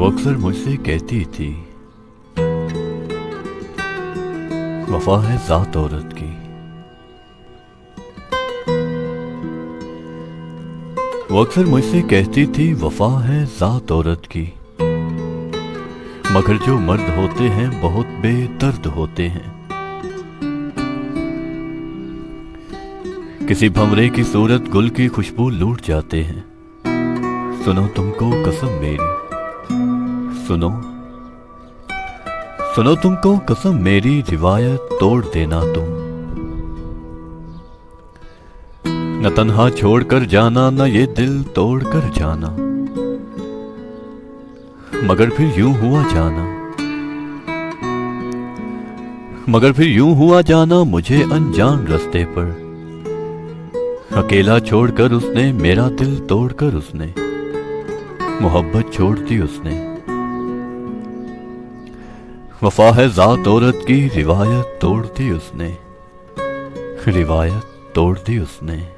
वो अक्सर मुझसे कहती थी, वफा है जात औरत की। वो अक्सर मुझसे कहती थी, वफा है जात औरत की। मगर जो मर्द होते हैं बहुत बेदर्द होते हैं। किसी भंवरे की सूरत गुल की खुशबू लूट जाते हैं। सुनो तुमको कसम मेरी, सुनो सुनो तुमको कसम मेरी, रिवायत तोड़ देना तुम। न तन्हा छोड़कर जाना, न ये दिल तोड़कर जाना। मगर फिर यूं हुआ जाना, मगर फिर यूं हुआ जाना मुझे अनजान रास्ते पर। अकेला छोड़कर उसने, मेरा दिल तोड़कर उसने, मोहब्बत छोड़ दी उसने। वफा है जात औरत की, रिवायत तोड़ दी उसने, रिवायत तोड़ दी उसने।